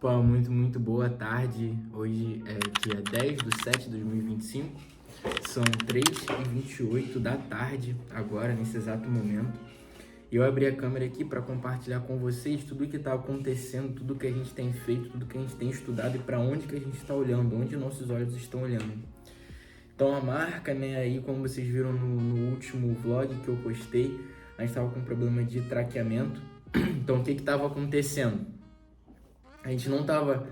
Pô, muito boa tarde. Hoje é dia 10/7/2025. São 3h28 da tarde, agora, nesse exato momento. E eu abri a câmera aqui para compartilhar com vocês tudo o que está acontecendo, tudo que a gente tem feito, tudo que a gente tem estudado e para onde que a gente está olhando, onde nossos olhos estão olhando. Então a marca, né, aí como vocês viram no último vlog que eu postei, a gente estava com um problema de traqueamento. Então o que estava acontecendo? A gente não estava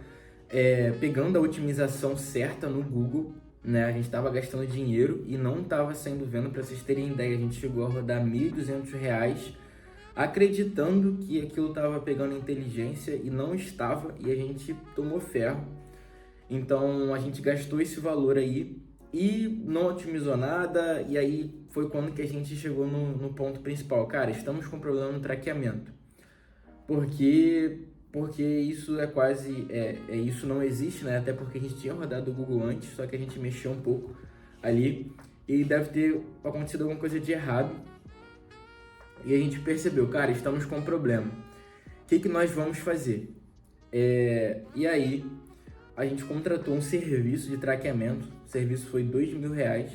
pegando a otimização certa no Google, né? A gente estava gastando dinheiro e não estava sendo vendo. Para vocês terem ideia, a gente chegou a rodar R$ 1.200 acreditando que aquilo estava pegando inteligência e não estava, e a gente tomou ferro. Então a gente gastou esse valor aí e não otimizou nada, e aí foi quando que a gente chegou no ponto principal. Cara, estamos com problema no traqueamento. Porque isso é quase, isso não existe, né? Até porque a gente tinha rodado o Google antes, só que a gente mexeu um pouco ali e deve ter acontecido alguma coisa de errado. E a gente percebeu, cara, estamos com um problema. O que nós vamos fazer? E aí, a gente contratou um serviço de traqueamento, o serviço foi R$ 2.000.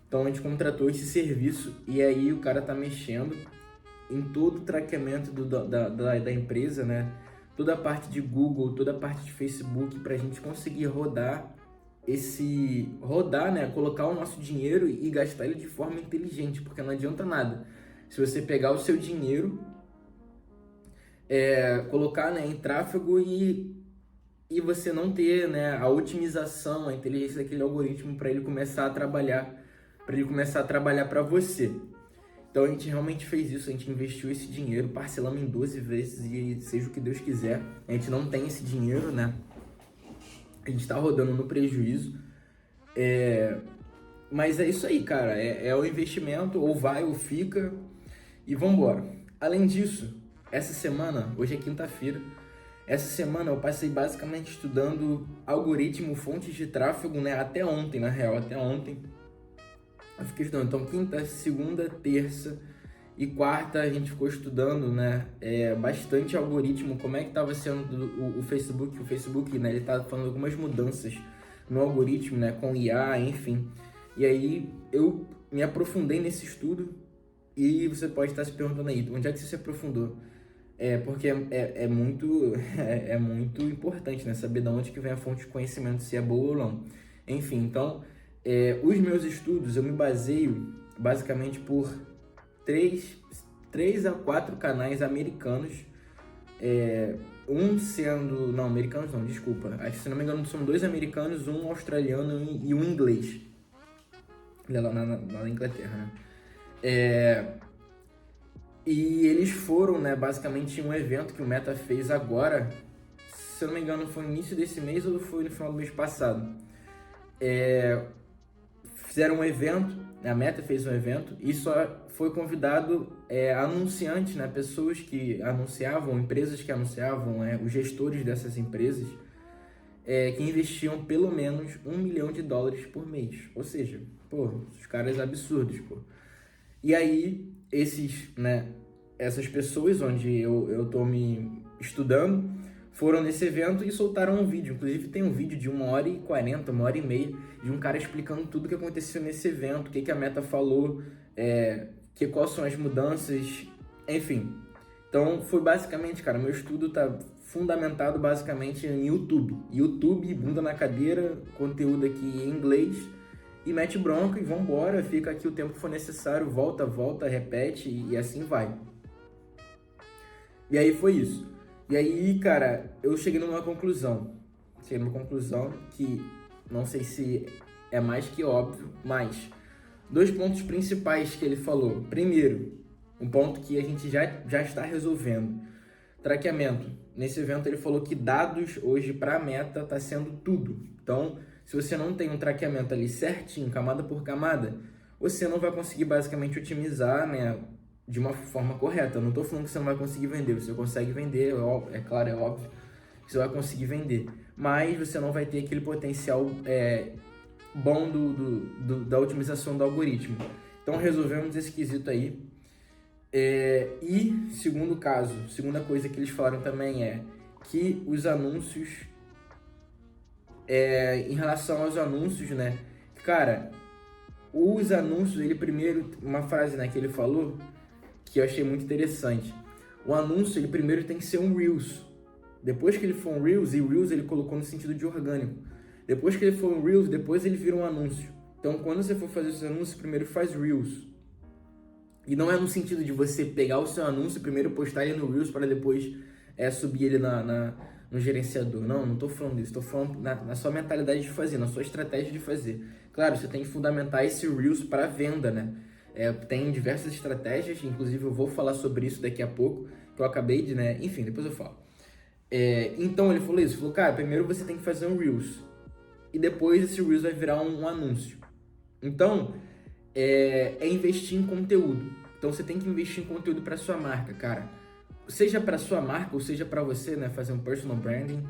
Então a gente contratou esse serviço e aí o cara tá mexendo em todo o traqueamento da empresa, né? Toda a parte de Google, toda a parte de Facebook, para a gente conseguir rodar, né? Colocar o nosso dinheiro e gastar ele de forma inteligente, porque não adianta nada. Se você pegar o seu dinheiro, colocar, né, em tráfego e você não ter, né, a otimização, a inteligência daquele algoritmo para ele começar a trabalhar, para você. Então a gente realmente fez isso, a gente investiu esse dinheiro, parcelamos em 12 vezes e seja o que Deus quiser. A gente não tem esse dinheiro, né? A gente tá rodando no prejuízo. Mas é isso aí, cara. É o investimento, ou vai ou fica, e vambora. Além disso, essa semana, hoje é quinta-feira, essa semana eu passei basicamente estudando algoritmo, fontes de tráfego, né? Até ontem, na real, até ontem. Eu fiquei estudando, então quinta, segunda, terça e quarta a gente ficou estudando, né, bastante algoritmo, como é que estava sendo o Facebook, né, ele estava falando algumas mudanças no algoritmo, né, com IA, enfim. E aí eu me aprofundei nesse estudo e você pode estar se perguntando aí, onde é que você se aprofundou? Porque é muito, é muito importante, né, saber de onde que vem a fonte de conhecimento, se é boa ou não. Enfim, então... os meus estudos, eu me baseio basicamente por 3 a 4 canais americanos, não, americanos não, desculpa, acho que se não me engano são 2 americanos, um australiano e um inglês, lá na Inglaterra, né? E eles foram, né, basicamente em um evento que o Meta fez agora, se eu não me engano foi no início desse mês ou foi no final do mês passado. Fizeram um evento, a Meta fez um evento e só foi convidado anunciantes, né, pessoas que anunciavam, empresas que anunciavam, os gestores dessas empresas, que investiam pelo menos $1 milhão por mês. Ou seja, pô, os caras absurdos, pô. E aí, essas pessoas onde eu tô me estudando, foram nesse evento e soltaram um vídeo. Inclusive tem um vídeo de 1h40, 1h30, de um cara explicando tudo o que aconteceu nesse evento, o que a Meta falou, quais são as mudanças, enfim. Então foi basicamente, cara, meu estudo tá fundamentado basicamente em YouTube. YouTube, bunda na cadeira, conteúdo aqui em inglês, e mete bronca e vambora, fica aqui o tempo que for necessário, volta, repete e assim vai. E aí foi isso. E aí, cara, eu cheguei numa conclusão. Que não sei se é mais que óbvio, mas 2 pontos principais que ele falou. Primeiro, um ponto que a gente já está resolvendo. Traqueamento. Nesse evento ele falou que dados hoje para a Meta está sendo tudo. Então, se você não tem um traqueamento ali certinho, camada por camada, você não vai conseguir basicamente otimizar, né, de uma forma correta. Eu não estou falando que você não vai conseguir vender, você consegue vender, é claro, é óbvio que você vai conseguir vender, mas você não vai ter aquele potencial bom da otimização do algoritmo. Então resolvemos esse quesito aí. E segunda coisa que eles falaram também que os anúncios, em relação aos anúncios, né? Cara, os anúncios, ele primeiro, uma frase, né, que ele falou, que eu achei muito interessante. O anúncio, ele primeiro tem que ser um Reels. Depois que ele for um Reels, e Reels ele colocou no sentido de orgânico. Depois que ele for um Reels, depois ele vira um anúncio. Então, quando você for fazer os anúncios, primeiro faz Reels. E não é no sentido de você pegar o seu anúncio e primeiro postar ele no Reels para depois subir ele no gerenciador. Não tô falando disso. Tô falando na sua mentalidade de fazer, na sua estratégia de fazer. Claro, você tem que fundamentar esse Reels para venda, né? Tem diversas estratégias, inclusive eu vou falar sobre isso daqui a pouco, que eu acabei de, né? Enfim, depois eu falo. Então ele falou isso, falou, cara, primeiro você tem que fazer um Reels, e depois esse Reels vai virar um anúncio. Então, investir em conteúdo. Então você tem que investir em conteúdo para sua marca, cara. Seja para sua marca ou seja para você, né, fazer um personal branding.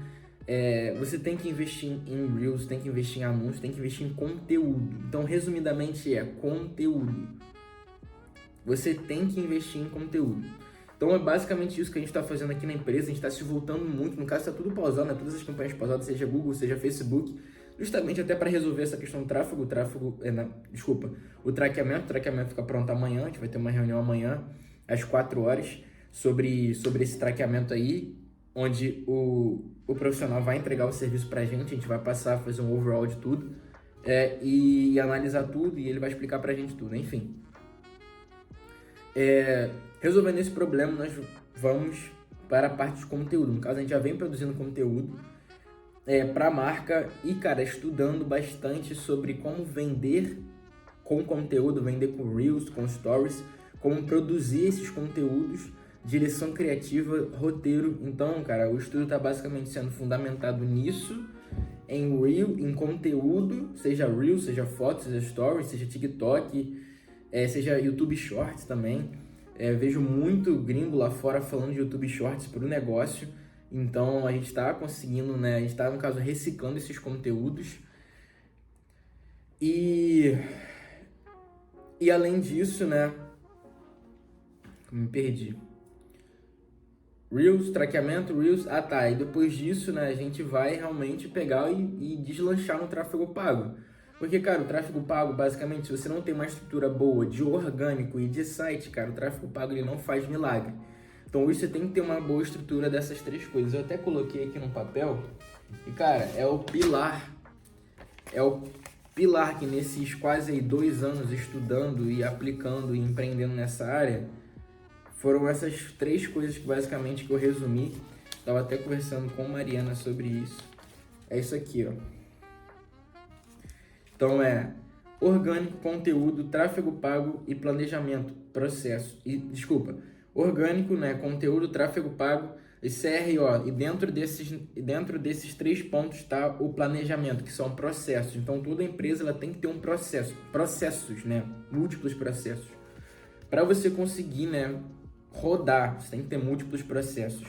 Você tem que investir em Reels, tem que investir em anúncios, tem que investir em conteúdo. Então, resumidamente, conteúdo. Você tem que investir em conteúdo. Então, é basicamente isso que a gente está fazendo aqui na empresa. A gente está se voltando muito. No caso, está tudo pausado, né? Todas as campanhas pausadas, seja Google, seja Facebook. Justamente até para resolver essa questão do tráfego. O traqueamento. O traqueamento fica pronto amanhã. A gente vai ter uma reunião amanhã, às 4 horas, sobre esse traqueamento aí, onde o profissional vai entregar o serviço para a gente vai passar a fazer um overall de tudo, e analisar tudo, e ele vai explicar para a gente tudo, enfim. Resolvendo esse problema, nós vamos para a parte de conteúdo. No caso, a gente já vem produzindo conteúdo para a marca e, cara, estudando bastante sobre como vender com conteúdo, vender com Reels, com Stories, como produzir esses conteúdos, direção criativa, roteiro. Então, cara, o estudo está basicamente sendo fundamentado nisso, em conteúdo, seja Reels, seja fotos, seja Stories, seja TikTok, seja YouTube Shorts também. Vejo muito gringo lá fora falando de YouTube Shorts para o negócio. Então, a gente está conseguindo, né? A gente está, no caso, reciclando esses conteúdos. E além disso, né? Me perdi. Reels, traqueamento, Reels, e depois disso, né, a gente vai realmente pegar e deslanchar no tráfego pago. Porque, cara, o tráfego pago, basicamente, se você não tem uma estrutura boa de orgânico e de site, cara, o tráfego pago ele não faz milagre. Então, hoje você tem que ter uma boa estrutura dessas três coisas. Eu até coloquei aqui no papel, e, cara, é o pilar que nesses quase aí 2 anos estudando e aplicando e empreendendo nessa área, foram essas 3 coisas que basicamente que eu resumi. Estava até conversando com Mariana sobre isso. É isso aqui, ó. Então orgânico, conteúdo, tráfego pago e planejamento, processo. Orgânico, né, conteúdo, tráfego pago e CRO. E dentro desses 3 pontos está o planejamento, que são processos. Então toda empresa ela tem que ter um processos, né, múltiplos processos. Para você conseguir, né, rodar, você tem que ter múltiplos processos.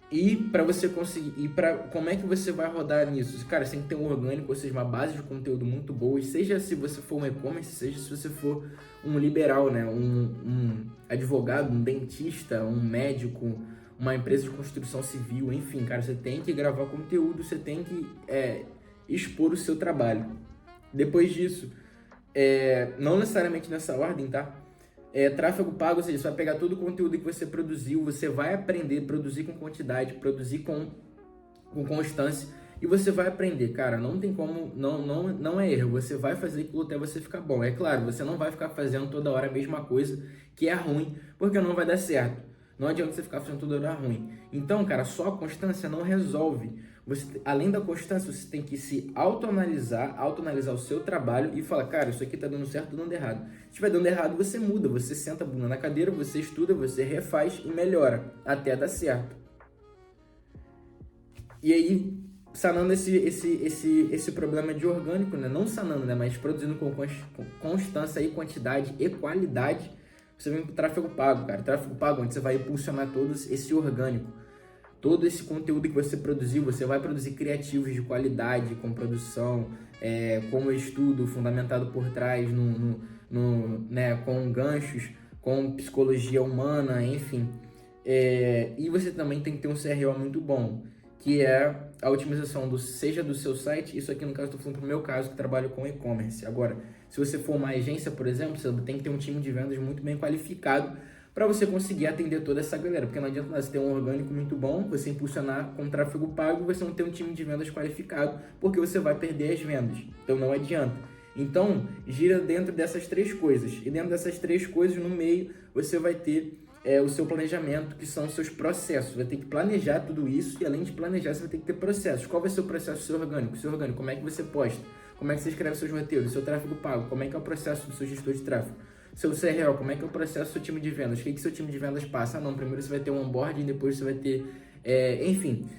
E para você conseguir, como é que você vai rodar nisso? Cara, você tem que ter um orgânico, ou seja, uma base de conteúdo muito boa, seja se você for um e-commerce, seja se você for um liberal, né? Um advogado, um dentista, um médico, uma empresa de construção civil, enfim, cara, você tem que gravar conteúdo, você tem que expor o seu trabalho. Depois disso, não necessariamente nessa ordem, tá? Tráfego pago, ou seja, você vai pegar todo o conteúdo que você produziu, você vai aprender a produzir com quantidade, produzir com constância, e você vai aprender, cara, não tem como, não é erro, você vai fazer aquilo até você ficar bom. É claro, você não vai ficar fazendo toda hora a mesma coisa, que é ruim, porque não vai dar certo. Não adianta você ficar fazendo toda hora ruim. Então, cara, só a constância não resolve. Além da constância, você tem que se autoanalisar o seu trabalho e falar, cara, isso aqui tá dando certo, tá dando errado. Se estiver dando errado, você muda, você senta a bunda na cadeira, você estuda, você refaz e melhora, até dar certo. E aí, sanando esse problema de orgânico, né? Não sanando, né? Mas produzindo com constância e quantidade e qualidade, você vem pro tráfego pago, cara. Tráfego pago, onde você vai impulsionar todo esse orgânico. Todo esse conteúdo que você produziu, você vai produzir criativos de qualidade, com produção, com estudo fundamentado por trás, né, com ganchos, com psicologia humana, enfim. E você também tem que ter um CRO muito bom, que é a otimização seja do seu site, isso aqui no caso estou falando pro meu caso, que trabalho com e-commerce. Agora, se você for uma agência, por exemplo, você tem que ter um time de vendas muito bem qualificado para você conseguir atender toda essa galera, porque não adianta nada você ter um orgânico muito bom, você impulsionar com tráfego pago e você não ter um time de vendas qualificado, porque você vai perder as vendas, então não adianta. Então, gira dentro dessas três coisas, e dentro dessas três coisas, no meio, você vai ter o seu planejamento, que são os seus processos. Você vai ter que planejar tudo isso e, além de planejar, você vai ter que ter processos. Qual vai ser o processo do seu orgânico? Seu orgânico, como é que você posta? Como é que você escreve seus roteiros? Seu tráfego pago? Como é que é o processo do seu gestor de tráfego? Seu CRO, como é que é o processo do seu time de vendas? O que seu time de vendas passa? Ah, não, primeiro você vai ter um onboarding, depois você vai ter... enfim.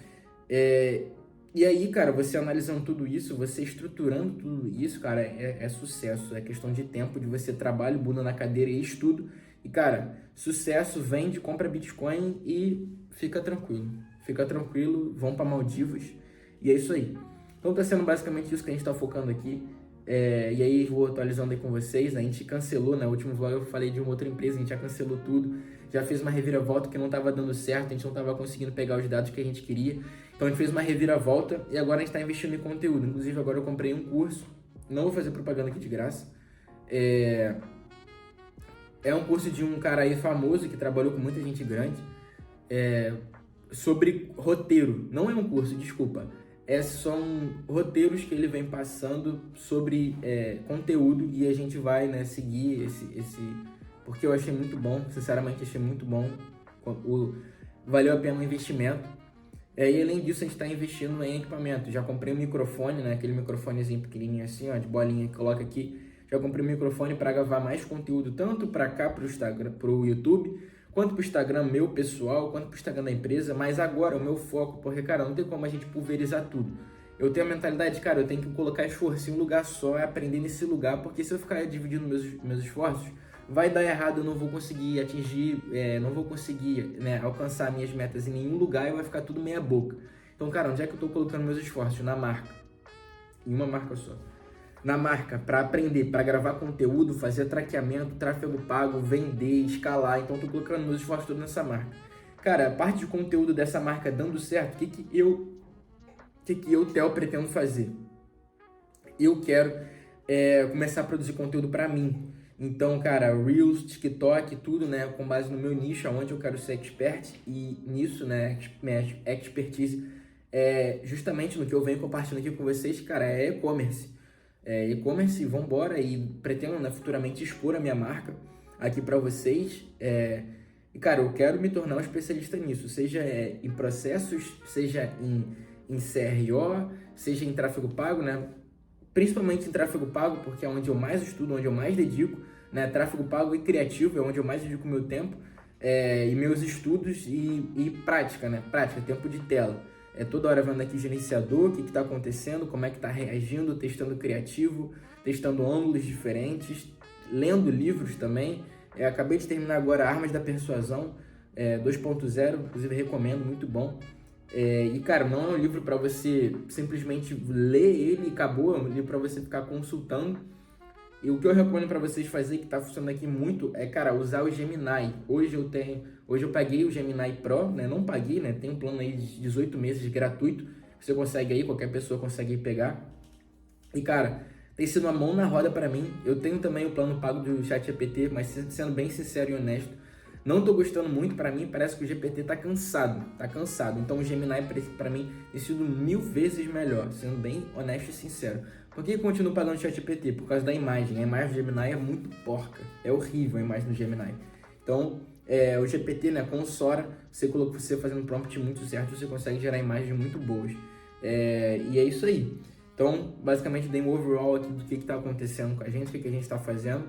E aí, cara, você analisando tudo isso, você estruturando tudo isso, cara, é sucesso. É questão de tempo, de você trabalho, bunda na cadeira e estudo. E, cara, sucesso, vende, compra Bitcoin e fica tranquilo. Fica tranquilo, vão para Maldivas. E é isso aí. Então tá sendo basicamente isso que a gente tá focando aqui. E aí vou atualizando aí com vocês. A gente cancelou, né? No último vlog eu falei de uma outra empresa, a gente já cancelou tudo. Já fez uma reviravolta que não tava dando certo, a gente não tava conseguindo pegar os dados que a gente queria. Então a gente fez uma reviravolta e agora a gente tá investindo em conteúdo. Inclusive agora eu comprei um curso. Não vou fazer propaganda aqui de graça. É um curso de um cara aí famoso que trabalhou com muita gente grande sobre roteiro. Não é um curso, desculpa. São roteiros que ele vem passando sobre conteúdo e a gente vai, né, seguir esse... Porque eu achei muito bom, sinceramente achei muito bom. Valeu a pena o investimento. E além disso, a gente está investindo em equipamento. Já comprei um microfone, né, aquele microfonezinho pequenininho assim, ó, de bolinha que coloca aqui. Já comprei um microfone para gravar mais conteúdo, tanto para cá, para o Instagram, para o YouTube, quanto para o Instagram meu pessoal, quanto para o Instagram da empresa. Mas agora o meu foco, porque, cara, não tem como a gente pulverizar tudo. Eu tenho a mentalidade, cara, eu tenho que colocar esforço em um lugar só e aprender nesse lugar, porque se eu ficar dividindo meus esforços, vai dar errado, eu não vou conseguir atingir, não vou conseguir, né, alcançar minhas metas em nenhum lugar e vai ficar tudo meia boca. Então, cara, onde é que eu estou colocando meus esforços? Na marca. Em uma marca só. Na marca, para aprender, para gravar conteúdo, fazer traqueamento, tráfego pago, vender, escalar. Então, estou colocando meus esforços todos nessa marca. Cara, a parte de conteúdo dessa marca dando certo, o que eu, Theo, pretendo fazer? Eu quero começar a produzir conteúdo para mim. Então, cara, Reels, TikTok, tudo, né, com base no meu nicho, aonde eu quero ser expert, e nisso, né, minha expertise justamente no que eu venho compartilhando aqui com vocês, cara, é e-commerce. E-commerce, vambora, e pretendo, né, futuramente expor a minha marca aqui para vocês. E, cara, eu quero me tornar um especialista nisso, seja em processos, seja em CRO, seja em tráfego pago, né? Principalmente em tráfego pago, porque é onde eu mais estudo, onde eu mais dedico, né? Tráfego pago e criativo é onde eu mais dedico meu tempo, e meus estudos e prática, né? Prática, tempo de tela. Toda hora vendo aqui gerenciador, o que está acontecendo, como é que está reagindo, testando criativo, testando ângulos diferentes, lendo livros também. Acabei de terminar agora Armas da Persuasão 2.0, inclusive recomendo, muito bom. E, cara, não é um livro para você simplesmente ler ele e acabou, é um livro para você ficar consultando. E o que eu recomendo para vocês fazer, que está funcionando aqui muito, cara, usar o Gemini. Hoje eu paguei o Gemini Pro, né? Não paguei, né? Tem um plano aí de 18 meses gratuito, que você consegue aí, qualquer pessoa consegue pegar. E, cara, tem sido uma mão na roda para mim. Eu tenho também o plano pago do ChatGPT, mas sendo bem sincero e honesto, não tô gostando muito. Para mim parece que o GPT tá cansado, Então o Gemini para mim tem sido 1000 vezes melhor, sendo bem honesto e sincero. Por que eu continuo pagando o ChatGPT? Por causa da imagem. A imagem do Gemini é muito porca, é horrível a imagem do Gemini. Então, o GPT, né, com o Sora, você fazendo prompt muito certo, você consegue gerar imagens muito boas. E é isso aí. Então, basicamente, dei um overall aqui do que está acontecendo com a gente, o que a gente está fazendo.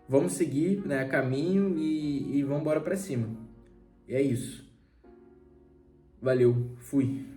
Vamos seguir, né, caminho e vamos embora para cima. E é isso. Valeu, fui.